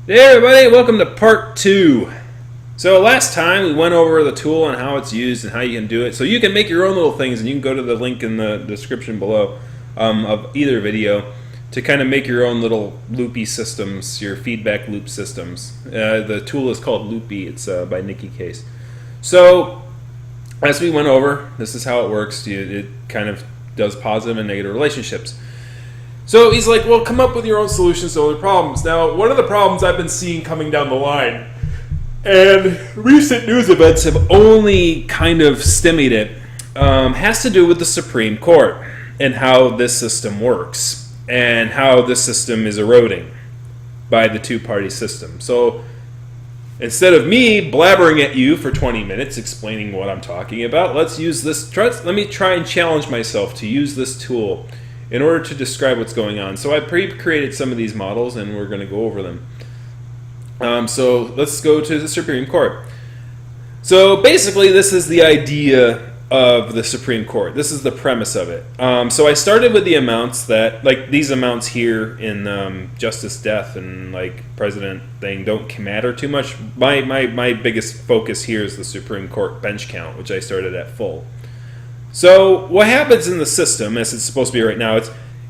Hey everybody, welcome to part 2. So last time we went over the tool and how it's used and how you can do it. So you can make your own little things, and you can go to the link in the description below of either video to kind of make your own little loopy systems, your feedback loop systems. The tool is called Loopy. It's by NickyCase. So as we went over, this is how it works. It kind of does positive and negative relationships. So he's like, well, come up with your own solutions to other problems. Now, one of the problems I've been seeing coming down the line, and recent news events have only kind of stymied it, has to do with the Supreme Court and how this system works and how this system is eroding by the two-party system. So instead of me blabbering at you for 20 minutes explaining what I'm talking about, let's use this. Let me try and challenge myself to use this tool in order to describe what's going on. So I pre-created some of these models, and we're going to go over them. So let's go to the Supreme Court. So basically, this is the idea of the Supreme Court. This is the premise of it. So I started with the amounts that, like these amounts here in justice, death, and like president thing don't matter too much. My biggest focus here is the Supreme Court bench count, which I started at full. So what happens in the system, as it's supposed to be right now,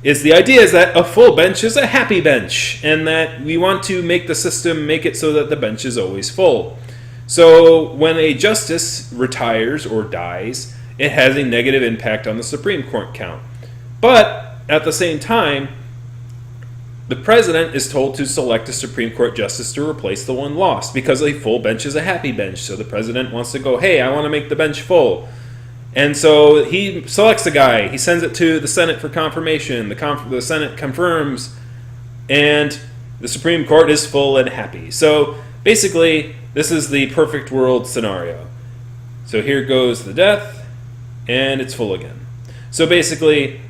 is the idea is that a full bench is a happy bench, and that we want to make the system make it so that the bench is always full. So when a justice retires or dies, it has a negative impact on the Supreme Court count. But at the same time, the president is told to select a Supreme Court justice to replace the one lost, because a full bench is a happy bench. So the president wants to go, hey, I want to make the bench full. And so he selects a guy, he sends it to the Senate for confirmation, the Senate confirms, and the Supreme Court is full and happy. So basically, this is the perfect world scenario. So here goes the death, and it's full again. So basically,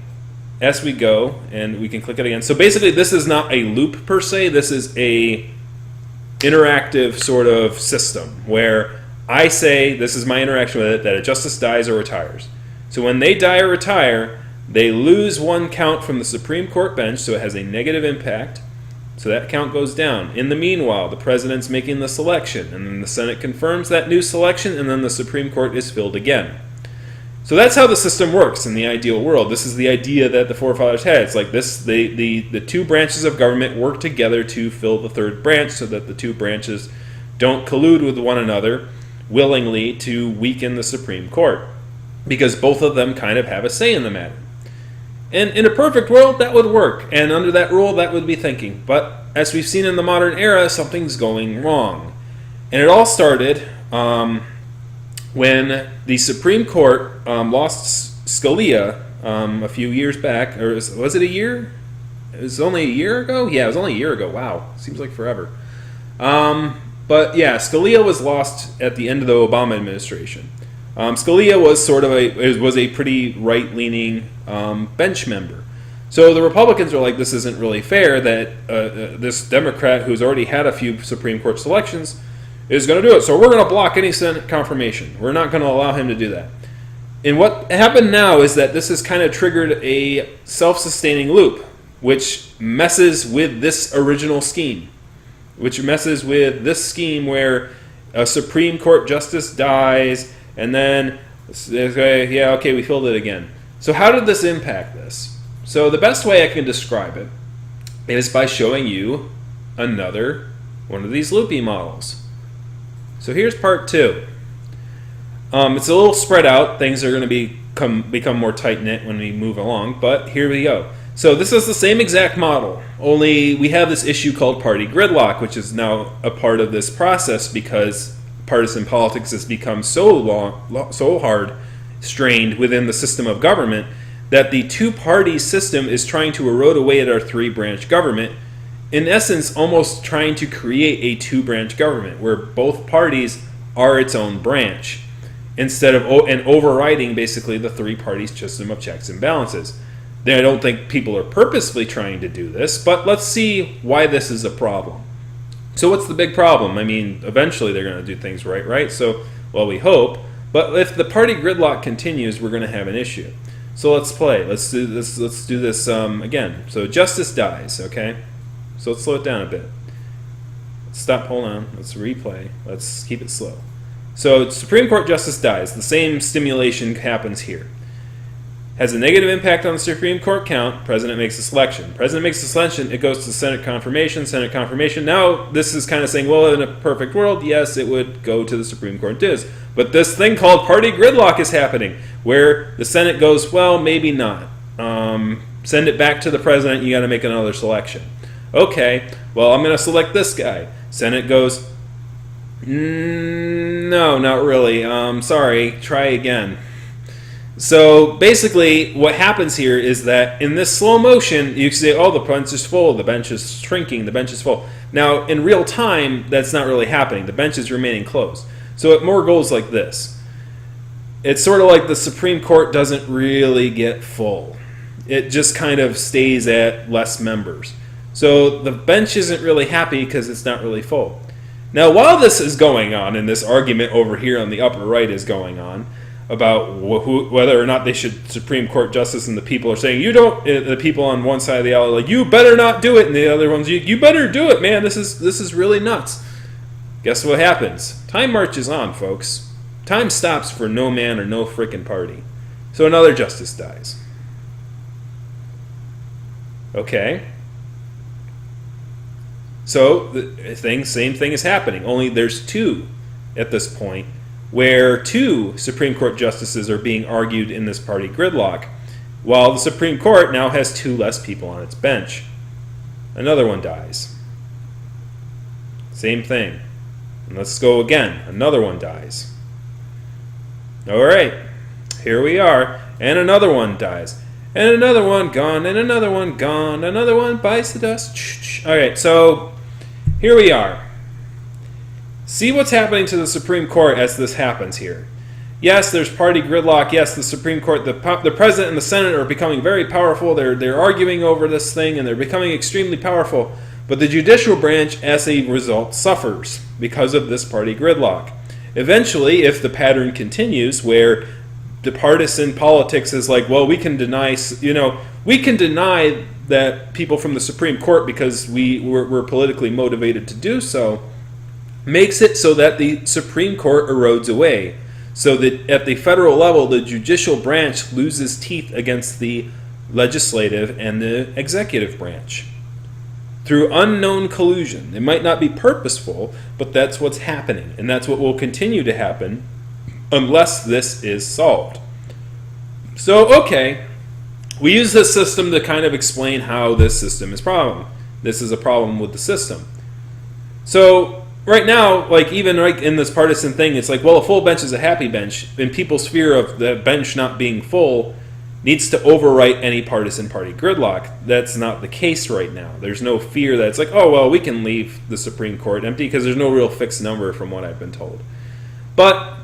as we go, and we can click it again. So basically, this is not a loop per se, this is a interactive sort of system where I say, this is my interaction with it, that a justice dies or retires. So when they die or retire, they lose one count from the Supreme Court bench, so it has a negative impact. So that count goes down. In the meanwhile, the president's making the selection, and then the Senate confirms that new selection, and then the Supreme Court is filled again. So that's how the system works in the ideal world. This is the idea that the forefathers had. It's like this: the two branches of government work together to fill the third branch, so that the two branches don't collude with one another willingly to weaken the Supreme Court, because both of them kind of have a say in the matter. And in a perfect world, that would work, and under that rule, that would be thinking. But as we've seen in the modern era, something's going wrong. And it all started when the Supreme Court lost Scalia a few years back, or was it a year? It was only a year ago? Yeah, it was only a year ago. Wow, seems like forever. But yeah, Scalia was lost at the end of the Obama administration. Scalia was sort of a pretty right-leaning bench member. So the Republicans are like, this isn't really fair that this Democrat who's already had a few Supreme Court selections is going to do it. So we're going to block any Senate confirmation. We're not going to allow him to do that. And what happened now is that this has kind of triggered a self-sustaining loop, which messes with this original scheme. Which messes with this scheme where a Supreme Court justice dies, and then, okay, we filled it again. So how did this impact this? So the best way I can describe it is by showing you another one of these loopy models. So here's part 2. It's a little spread out. Things are going to become more tight-knit when we move along, but here we go. So this is the same exact model, only we have this issue called party gridlock, which is now a part of this process because partisan politics has become so hard strained within the system of government that the two-party system is trying to erode away at our three-branch government, in essence almost trying to create a two-branch government where both parties are its own branch, instead of overriding basically the three-party system of checks and balances. I don't think people are purposefully trying to do this, but let's see why this is a problem. So what's the big problem? I mean, eventually they're going to do things right? So, well, we hope. But if the party gridlock continues, we're going to have an issue. So let's play. Let's do this again. So justice dies, okay? So let's slow it down a bit. stop, hold on, let's replay. Let's keep it slow. So Supreme Court justice dies. The same stimulation happens here. Has a negative impact on the Supreme Court count. President makes a selection. President makes a selection. It goes to Senate confirmation. Senate confirmation. Now this is kind of saying, well, in a perfect world, yes, it would go to the Supreme Court does. But this thing called party gridlock is happening, where the Senate goes, well, maybe not. Send it back to the president. You got to make another selection. Okay. Well, I'm going to select this guy. Senate goes, no, not really. Sorry. Try again. So basically what happens here is that in this slow motion, you say, oh, the bench is full, the bench is shrinking, the bench is full. Now, in real time, that's not really happening. The bench is remaining closed. So it more goes like this. It's sort of like the Supreme Court doesn't really get full. It just kind of stays at less members. So the bench isn't really happy because it's not really full. Now, while this is going on, and this argument over here on the upper right is going on, about whether or not they should Supreme Court justice, and the people are saying, you don't, the people on one side of the aisle are like, you better not do it, and the other ones, you better do it, man, this is really nuts. Guess what happens? Time marches on, folks. Time stops for no man or no frickin' party. So another justice dies. Okay. So the same thing is happening, only there's two at this point, where two Supreme Court justices are being argued in this party gridlock, while the Supreme Court now has two less people on its bench. Another one dies. Same thing. And let's go again. Another one dies. All right. Here we are. And another one dies. And another one gone. And another one gone. Another one bites the dust. All right. So here we are. See what's happening to the Supreme Court as this happens here. Yes, there's party gridlock. Yes, the Supreme Court, the President and the Senate are becoming very powerful. They're arguing over this thing, and they're becoming extremely powerful. But the judicial branch, as a result, suffers because of this party gridlock. Eventually, if the pattern continues, where the partisan politics is like, well, we can deny that people from the Supreme Court because we're politically motivated to do so, makes it so that the Supreme Court erodes away, so that at the federal level, the judicial branch loses teeth against the legislative and the executive branch through unknown collusion. It might not be purposeful, but that's what's happening, and that's what will continue to happen unless this is solved. So, okay, we use this system to kind of explain how this system is problem. This is a problem with the system. So right now, like even right in this partisan thing, it's like, well, a full bench is a happy bench, and people's fear of the bench not being full needs to overwrite any partisan party gridlock. That's not the case right now. There's no fear that it's like, oh, well, we can leave the Supreme Court empty because there's no real fixed number from what I've been told. But,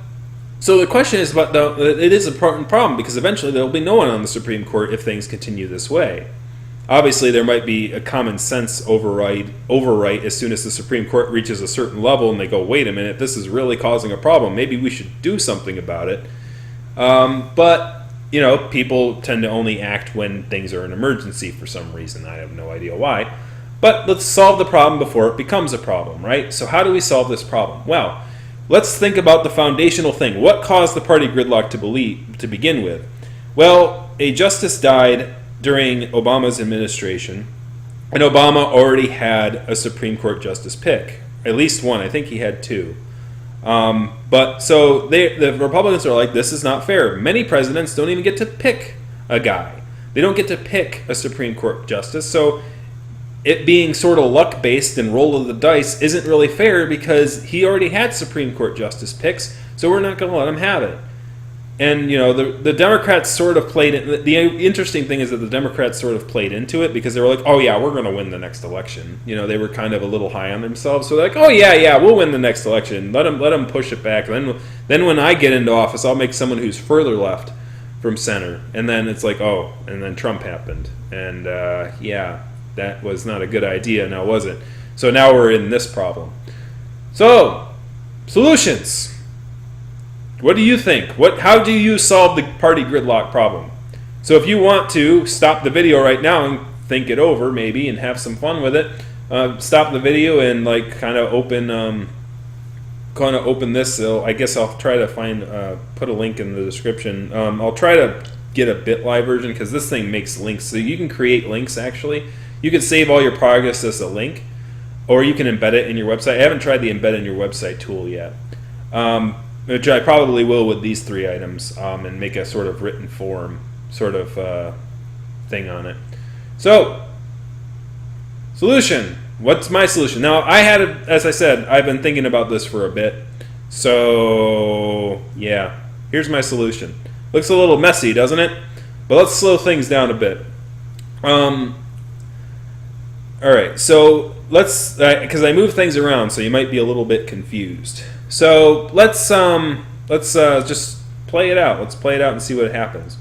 so the question is, it is an important problem because eventually there will be no one on the Supreme Court if things continue this way. Obviously, there might be a common sense overwrite as soon as the Supreme Court reaches a certain level and they go, wait a minute, this is really causing a problem. Maybe we should do something about it. But, people tend to only act when things are an emergency for some reason. I have no idea why. But let's solve the problem before it becomes a problem, right? So how do we solve this problem? Well, let's think about the foundational thing. What caused the party gridlock to begin with? Well, a justice died during Obama's administration, and Obama already had a Supreme Court justice pick. At least one. I think he had two. But so the Republicans are like, this is not fair. Many presidents don't even get to pick a guy. They don't get to pick a Supreme Court justice. So it being sort of luck-based and roll of the dice isn't really fair because he already had Supreme Court justice picks, so we're not going to let him have it. And, the Democrats sort of played it. The interesting thing is that the Democrats sort of played into it because they were like, oh, yeah, we're going to win the next election. They were kind of a little high on themselves. So they're like, oh, yeah, we'll win the next election. Let them push it back. Then when I get into office, I'll make someone who's further left from center. And then it's like, oh, and then Trump happened. And, that was not a good idea, now was it? So now we're in this problem. So, solutions. What do you think? How do you solve the party gridlock problem? So if you want to stop the video right now and think it over maybe and have some fun with it, stop the video and like kind of open this. So I guess I'll try to put a link in the description. I'll try to get a bitly version because this thing makes links, so you can create links. Actually, you can save all your progress as a link, or you can embed it in your website. I haven't tried the embed in your website tool yet, which I probably will with these 3 items, and make a sort of written form sort of thing on it. So, solution. What's my solution? Now, as I said, I've been thinking about this for a bit. So, yeah, here's my solution. Looks a little messy, doesn't it? But let's slow things down a bit. All right, so let's, because I move things around, so you might be a little bit confused. So let's just play it out. Let's play it out and see what happens.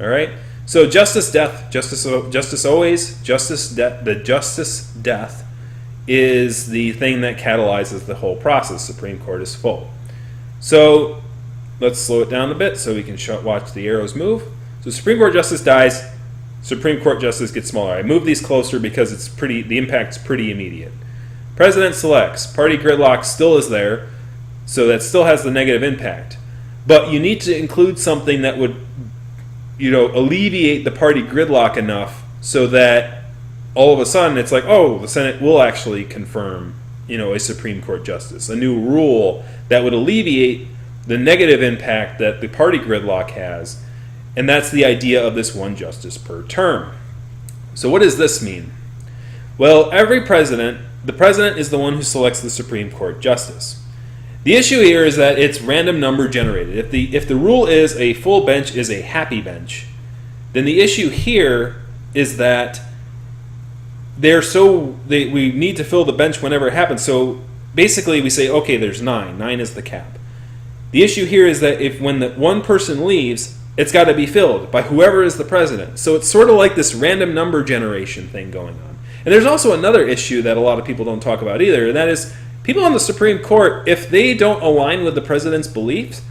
All right. So justice, death, justice always, the justice, death is the thing that catalyzes the whole process. Supreme Court is full. So let's slow it down a bit so we can watch the arrows move. So Supreme Court justice dies, Supreme Court justice gets smaller. I move these closer because the impact's pretty immediate. President selects, party gridlock still is there, so that still has the negative impact. But you need to include something that would, alleviate the party gridlock enough so that all of a sudden it's like, oh, the Senate will actually confirm, a Supreme Court justice, a new rule that would alleviate the negative impact that the party gridlock has. And that's the idea of this 1 justice per term. So what does this mean? Well, the president is the one who selects the Supreme Court justice. The issue here is that it's random number generated. If the rule is a full bench is a happy bench, then the issue here is that we need to fill the bench whenever it happens. So basically we say, okay, there's 9. 9 is the cap. The issue here is that when the 1 person leaves, it's got to be filled by whoever is the president. So it's sort of like this random number generation thing going on. And there's also another issue that a lot of people don't talk about either, and that is people on the Supreme Court, if they don't align with the president's beliefs,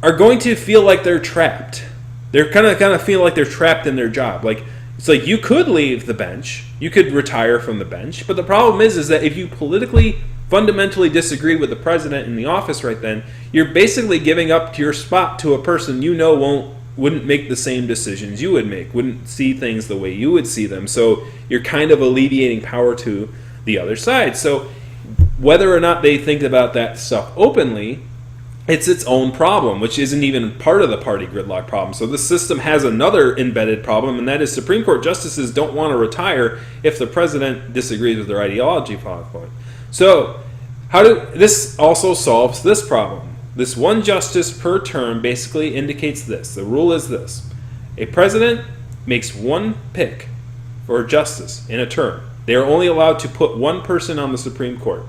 are going to feel like they're trapped. They're kind of feel like they're trapped in their job. Like, it's like you could leave the bench, you could retire from the bench, but the problem is that if you politically fundamentally disagree with the president in the office right then, you're basically giving up your spot to a person wouldn't make the same decisions you would make, wouldn't see things the way you would see them. So you're kind of alleviating power to the other side. So whether or not they think about that stuff openly, it's its own problem, which isn't even part of the party gridlock problem. So the system has another embedded problem, and that is Supreme Court justices don't want to retire if the president disagrees with their ideology point. So this also solves this problem. This 1 justice per term basically indicates this. The rule is this. A president makes 1 pick for justice in a term. They are only allowed to put 1 person on the Supreme Court.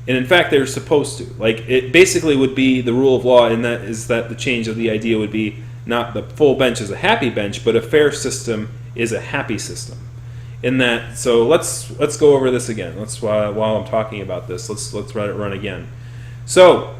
And in fact, they're supposed to. Like, it basically would be the rule of law, and that is that the change of the idea would be not the full bench is a happy bench, but a fair system is a happy system. So let's go over this again. While I'm talking about this, let's let it run again. So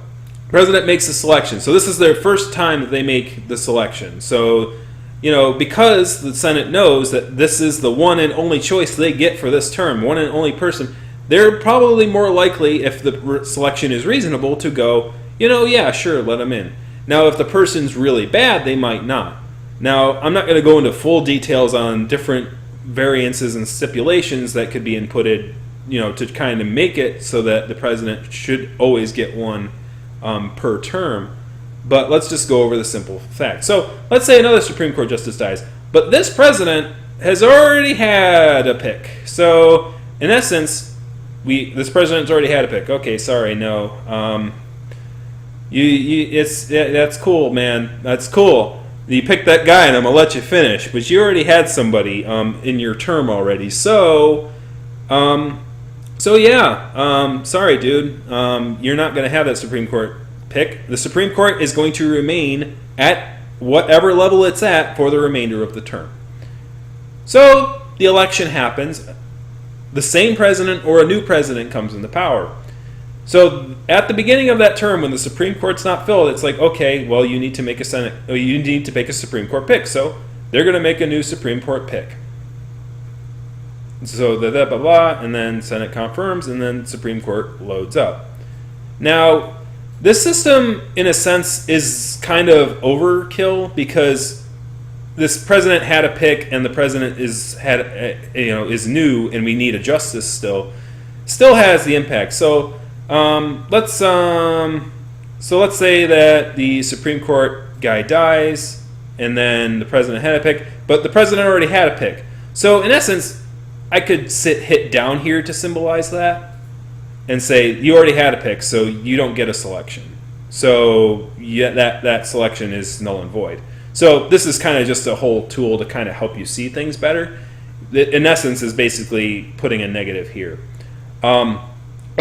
president makes a selection. So this is their first time that they make the selection. So, because the Senate knows that this is the one and only choice they get for this term, one and only person, they're probably more likely, if the selection is reasonable, to go, yeah, sure, let them in. Now, if the person's really bad, they might not. Now, I'm not going to go into full details on different variances and stipulations that could be inputted, to kind of make it so that the president should always get 1 per term. But let's just go over the simple fact. So let's say another Supreme Court justice dies, but this president has already had a pick. So in essence, this president's already had a pick. Okay, sorry, no. That's cool, man. That's cool. You picked that guy, and I'm gonna let you finish. But you already had somebody in your term already. So yeah. Sorry, dude. You're not gonna have that Supreme Court pick. The Supreme Court is going to remain at whatever level it's at for the remainder of the term. So the election happens. The same president or a new president comes into power. So at the beginning of that term, when the Supreme Court's not filled, it's like, okay, well, you need to make a Supreme Court pick. So they're going to make a new Supreme Court pick. So the blah, blah, blah, and then Senate confirms, and then Supreme Court loads up. Now, this system, in a sense, is kind of overkill because this president had a pick, and the president is new, and we need a justice still has the impact. So let's say that the Supreme Court guy dies, and then the president had a pick, but the president already had a pick. So in essence, I could hit down here to symbolize that and say, you already had a pick, so you don't get a selection. So that selection is null and void. So this is kind of just a whole tool to kind of help you see things better. In essence, is basically putting a negative here. And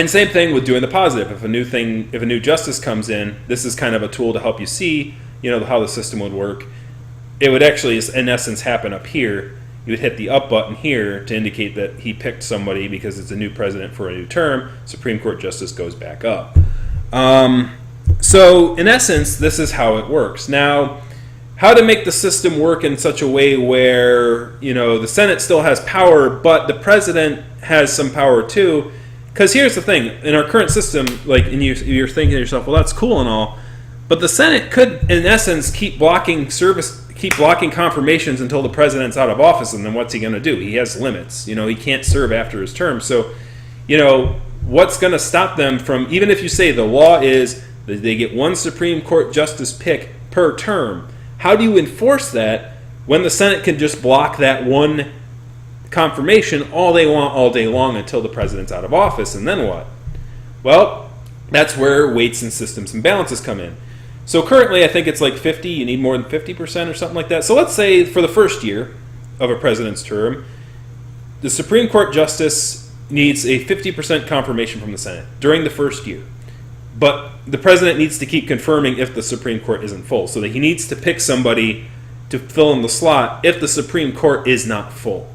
same thing with doing the positive. If a new justice comes in, this is kind of a tool to help you see, how the system would work. It would actually, in essence, happen up here. You would hit the up button here to indicate that he picked somebody because it's a new president for a new term. Supreme Court justice goes back up. So in essence, this is how it works. Now, how to make the system work in such a way where the Senate still has power, but the president has some power too. Because here's the thing: in our current system, you're thinking to yourself, well, that's cool and all, but the Senate could, in essence, keep blocking confirmations until the president's out of office, and then what's he going to do? He has limits. He can't serve after his term. So, what's going to stop them from, even if you say the law is that they get one Supreme Court justice pick per term, how do you enforce that when the Senate can just block that one confirmation all they want all day long until the president's out of office? And then what? Well, that's where weights and systems and balances come in. So currently, I think it's like 50. You need more than 50% or something like that. So let's say for the first year of a president's term, the Supreme Court justice needs a 50% confirmation from the Senate during the first year. But the president needs to keep confirming if the Supreme Court isn't full. So that he needs to pick somebody to fill in the slot if the Supreme Court is not full.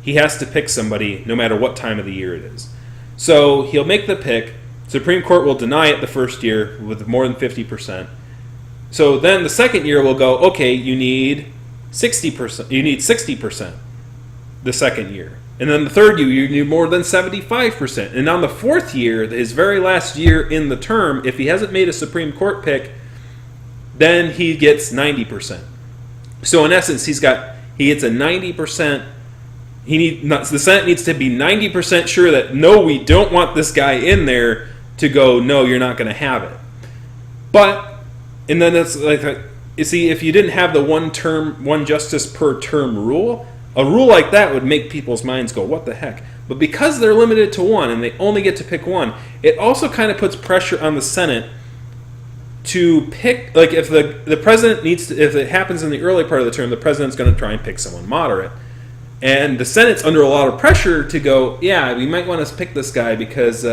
He has to pick somebody no matter what time of the year it is. So he'll make the pick. Supreme Court will deny it the first year with more than 50%. So then the second year will go, okay, you need 60%. You need 60% the second year. And then the third year, you need more than 75%. And on the fourth year, his very last year in the term, if he hasn't made a Supreme Court pick, then he gets 90%. So in essence, he gets a 90%. The Senate needs to be 90% sure that, no, we don't want this guy in there, to go, no, you're not going to have it. And then it's like, you see, if you didn't have the one justice per term rule, a rule like that would make people's minds go, what the heck? But because they're limited to one and they only get to pick one, it also kind of puts pressure on the Senate to pick, like if the president if it happens in the early part of the term, the president's going to try and pick someone moderate. And the Senate's under a lot of pressure to go, yeah, we might want to pick this guy because,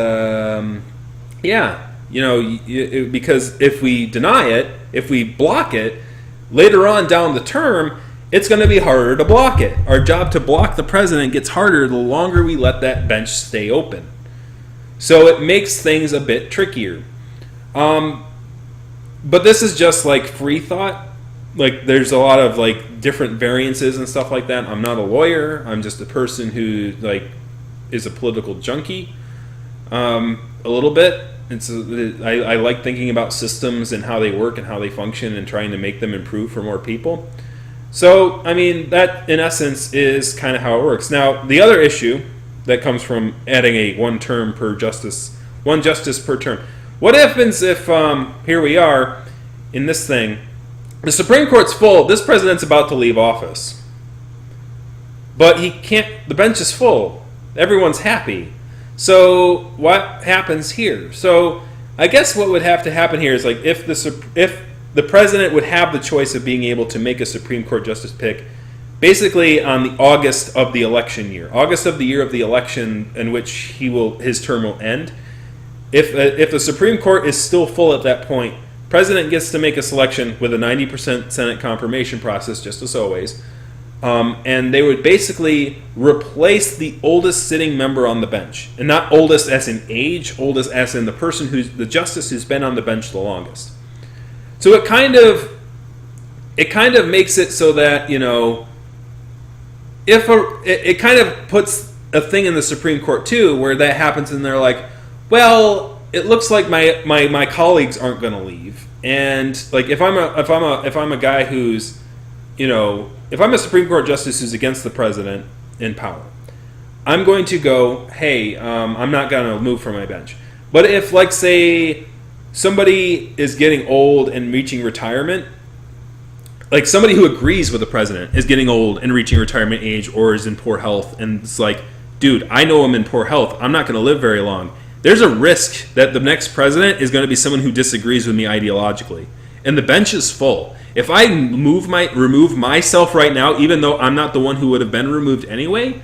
because if we deny it, if we block it, later on down the term, it's going to be harder to block it. Our job to block the president gets harder the longer we let that bench stay open. So it makes things a bit trickier. But this is just like free thought. Like there's a lot of like different variances and stuff like that. I'm not a lawyer. I'm just a person who is a political junkie. A little bit. I like thinking about systems and how they work and how they function and trying to make them improve for more people. So, I mean, that in essence is kind of how it works. Now, the other issue that comes from adding a one justice per term. What happens if, here we are in this thing, the Supreme Court's full, this president's about to leave office. But the bench is full. Everyone's happy. So what happens here? So I guess what would have to happen here is like if the president would have the choice of being able to make a Supreme Court justice pick basically on the August of the election year. August of the year of the election in which his term will end. If the Supreme Court is still full at that point, president gets to make a selection with a 90% Senate confirmation process, just as always. And they would basically replace the oldest sitting member on the bench. And not oldest as in age, oldest as in the justice who's been on the bench the longest. So it kind of makes it so that, it kind of puts a thing in the Supreme Court too, where that happens, and they're like, well, it looks like my colleagues aren't going to leave, and like if I'm a guy who's, if I'm a Supreme Court justice who's against the president in power, I'm going to go, hey, I'm not going to move from my bench. But if, like, say, somebody is getting old and reaching retirement, like somebody who agrees with the president is getting old and reaching retirement age or is in poor health, and it's like, dude, I know I'm in poor health. I'm not going to live very long. There's a risk that the next president is going to be someone who disagrees with me ideologically. And the bench is full. If I remove myself right now, even though I'm not the one who would have been removed anyway,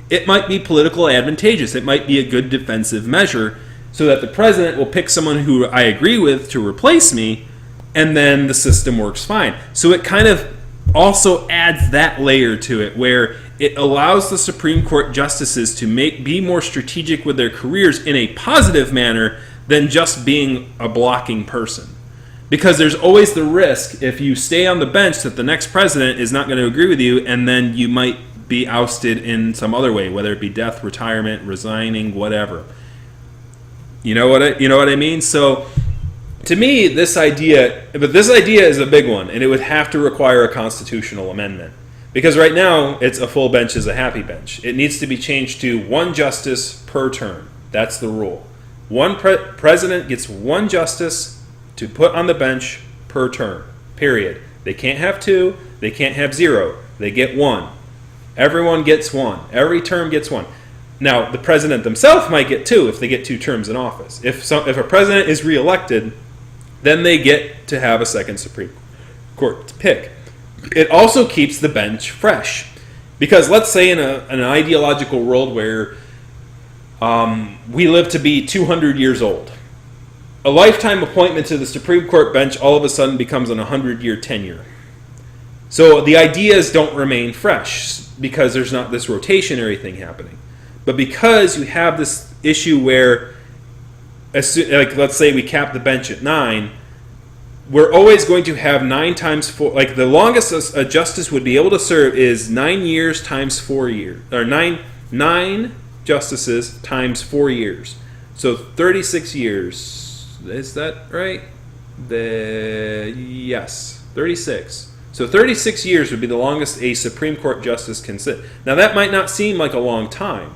it might be politically advantageous. It might be a good defensive measure so that the president will pick someone who I agree with to replace me, and then the system works fine. So it kind of also adds that layer to it, where it allows the Supreme Court justices to be more strategic with their careers in a positive manner than just being a blocking person. Because there's always the risk, if you stay on the bench, that the next president is not going to agree with you, and then you might be ousted in some other way, whether it be death, retirement, resigning, whatever. You know what I mean? So, to me, this idea is a big one, and it would have to require a constitutional amendment. Because right now, it's a full bench is a happy bench. It needs to be changed to one justice per term. That's the rule. One president gets one justice to put on the bench per term, period. They can't have two, they can't have zero. They get one. Everyone gets one. Every term gets one. Now, the president themselves might get two if they get 2 terms in office. If a president is reelected, then they get to have a second Supreme Court pick. It also keeps the bench fresh. Because let's say in an ideological world where we live to be 200 years old, a lifetime appointment to the Supreme Court bench all of a sudden becomes an 100-year tenure. So the ideas don't remain fresh because there's not this rotationary thing happening. But because you have this issue where, like, let's say we cap the bench at 9, we're always going to have 9 times 4. Like, the longest a justice would be able to serve is 9 years times 4 years, or 9 justices times 4 years. So 36 years. Is that right? Yes, 36. So 36 years would be the longest a Supreme Court justice can sit. Now, that might not seem like a long time.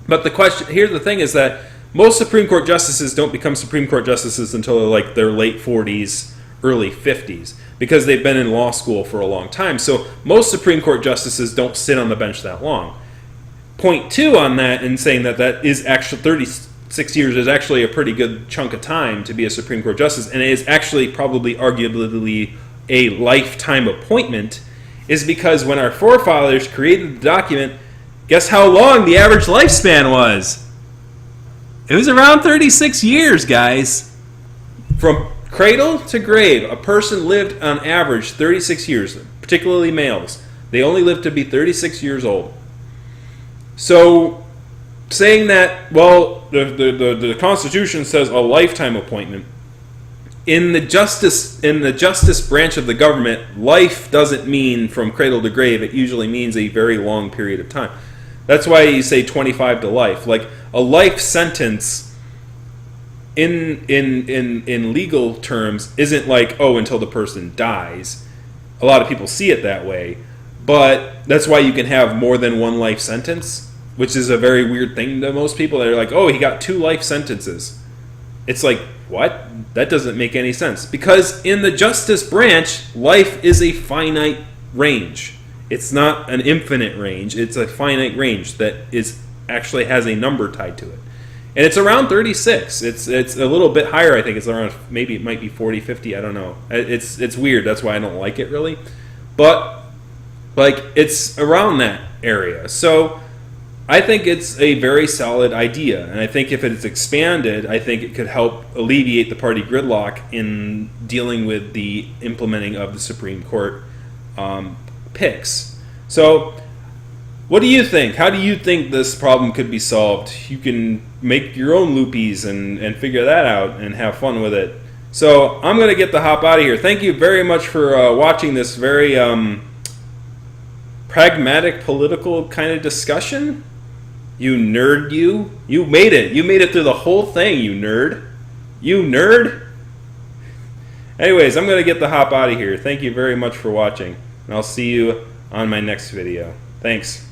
But here's the thing is that most Supreme Court justices don't become Supreme Court justices until like their late 40s, early 50s, because they've been in law school for a long time. So most Supreme Court justices don't sit on the bench that long. Point 2 on that, in saying that is actually 36 years is actually a pretty good chunk of time to be a Supreme Court justice, and it is actually probably arguably a lifetime appointment, is because when our forefathers created the document, guess how long the average lifespan was? It was around 36 years, guys. From cradle to grave, a person lived on average 36 years, particularly males. They only lived to be 36 years old. So, saying that, well, the Constitution says a lifetime appointment. In the justice branch of the government, life doesn't mean from cradle to grave. It usually means a very long period of time. That's why you say 25 to life. Like, a life sentence in legal terms isn't like, oh, until the person dies. A lot of people see it that way. But that's why you can have more than one life sentence, which is a very weird thing to most people. They're like, oh, he got 2 life sentences. It's like, what? That doesn't make any sense. Because in the justice branch, life is a finite range. It's not an infinite range. It's a finite range that actually has a number tied to it. And it's around 36. It's a little bit higher, I think. It's around, maybe it might be 40, 50, I don't know. It's weird. That's why I don't like it, really. But, like, it's around that area. So I think it's a very solid idea. And I think if it's expanded, I think it could help alleviate the party gridlock in dealing with the implementing of the Supreme Court picks. So, what do you think? How do you think this problem could be solved? You can make your own loopies and figure that out and have fun with it. So, I'm going to get the hop out of here. Thank you very much for watching this very pragmatic political kind of discussion. You nerd, you. You made it. You made it through the whole thing, you nerd. You nerd. Anyways, I'm going to get the hop out of here. Thank you very much for watching, and I'll see you on my next video. Thanks.